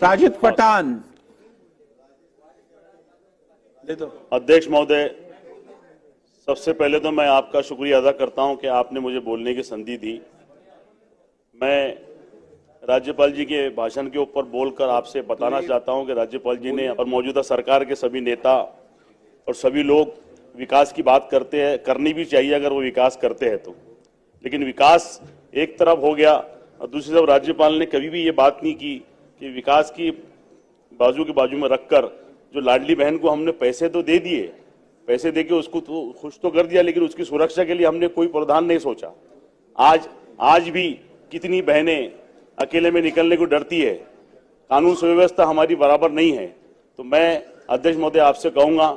साजिद पठान। दे दो। अध्यक्ष महोदय, सबसे पहले तो मैं आपका शुक्रिया अदा करता हूं कि आपने मुझे बोलने की संधि दी। मैं राज्यपाल जी के भाषण के ऊपर बोलकर आपसे बताना चाहता हूं कि राज्यपाल जी ने और मौजूदा सरकार के सभी नेता और सभी लोग विकास की बात करते हैं, करनी भी चाहिए अगर वो विकास करते हैं तो, लेकिन विकास एक तरफ हो गया और दूसरी तरफ राज्यपाल ने कभी भी ये बात नहीं की कि विकास की बाजू में रखकर जो लाडली बहन को हमने पैसे तो दे दिए, पैसे देके उसको तो खुश तो कर दिया, लेकिन उसकी सुरक्षा के लिए हमने कोई प्रावधान नहीं सोचा। आज भी कितनी बहनें अकेले में निकलने को डरती है, कानून सुव्यवस्था हमारी बराबर नहीं है। तो मैं अध्यक्ष महोदय आपसे कहूंगा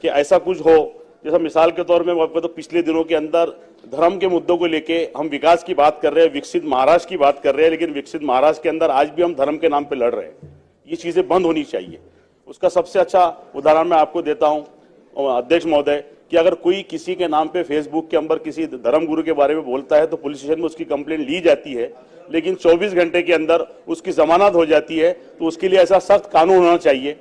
कि ऐसा कुछ हो, जैसा मिसाल के तौर में तो पिछले दिनों के अंदर धर्म के मुद्दों को लेके हम विकास की बात कर रहे हैं, विकसित महाराष्ट्र की बात कर रहे हैं, लेकिन विकसित महाराष्ट्र के अंदर आज भी हम धर्म के नाम पे लड़ रहे हैं। ये चीजें बंद होनी चाहिए। उसका सबसे अच्छा उदाहरण मैं आपको देता हूं अध्यक्ष महोदय कि अगर कोई किसी के नाम पे फेसबुक के अंदर किसी धर्म गुरु के बारे में बोलता है तो पुलिस स्टेशन में उसकी कंप्लेंट ली जाती है, लेकिन 24 घंटे के अंदर उसकी जमानत हो जाती है। तो उसके लिए ऐसा सख्त कानून होना चाहिए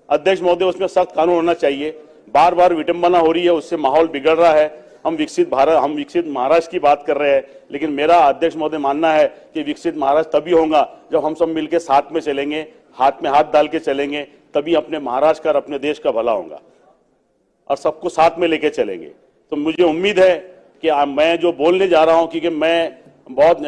अध्यक्ष महोदय, उसमें सख्त कानून होना चाहिए। बार बार विडंबना हो रही है, उससे माहौल बिगड़ रहा है। हम विकसित महाराष्ट्र की बात कर रहे हैं, लेकिन मेरा अध्यक्ष महोदय मानना है कि विकसित महाराष्ट्र तभी होगा जब हम सब मिलकर साथ में चलेंगे, हाथ में हाथ डाल के चलेंगे, तभी अपने महाराष्ट्र का और अपने देश का भला होगा और सबको साथ में लेके चलेंगे। तो मुझे उम्मीद है कि मैं जो बोलने जा रहा हूं, क्योंकि मैं बहुत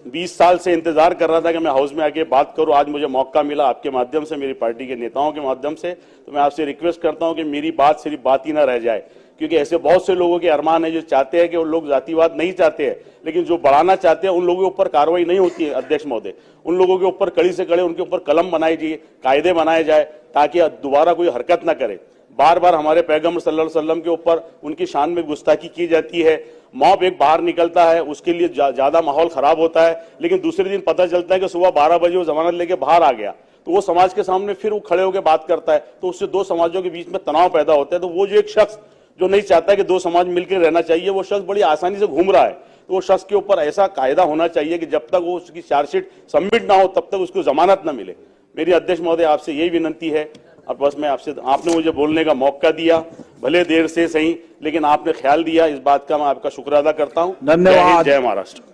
20 साल से इंतजार कर रहा था कि मैं हाउस में आके बात करूं, आज मुझे मौका मिला आपके माध्यम से, मेरी पार्टी के नेताओं के माध्यम से। तो मैं आपसे रिक्वेस्ट करता हूं कि मेरी बात सिर्फ बात ही ना रह जाए, क्योंकि ऐसे बहुत से लोगों के अरमान है जो चाहते हैं कि उन लोग जातिवाद नहीं चाहते हैं, लेकिन जो बढ़ाना चाहते हैं उन लोगों के ऊपर कार्रवाई नहीं होती है अध्यक्ष महोदय। उन लोगों के ऊपर कड़ी से कड़े उनके ऊपर कलम बनाई जाए, कायदे बनाए जाए, ताकि दोबारा कोई हरकत ना करे। बार बार हमारे पैगंबर सल्लल्लाहु अलैहि वसल्लम के ऊपर उनकी शान में गुस्ताखी की जाती है। मॉब एक बाहर निकलता है, उसके लिए ज्यादा माहौल खराब होता है, लेकिन दूसरे दिन पता चलता है कि सुबह 12 बजे वो जमानत लेके बाहर आ गया, तो वो समाज के सामने फिर वो खड़े होकर बात करता है, तो उससे दो समाजों के बीच में तनाव पैदा होता है। तो वो जो एक शख्स जो नहीं चाहता कि दो समाज मिलकर रहना चाहिए, वो शख्स बड़ी आसानी से घूम रहा है। तो वो शख्स के ऊपर ऐसा कायदा होना चाहिए कि जब तक वो उसकी चार्जशीट सबमिट ना हो तब तक उसको जमानत ना मिले। मेरी अध्यक्ष महोदय आपसे यही विनंती है, और बस मैं आपने मुझे बोलने का मौका दिया, भले देर से सही, लेकिन आपने ख्याल दिया, इस बात का मैं आपका शुक्र अदा करता हूं। धन्यवाद। जय महाराष्ट्र।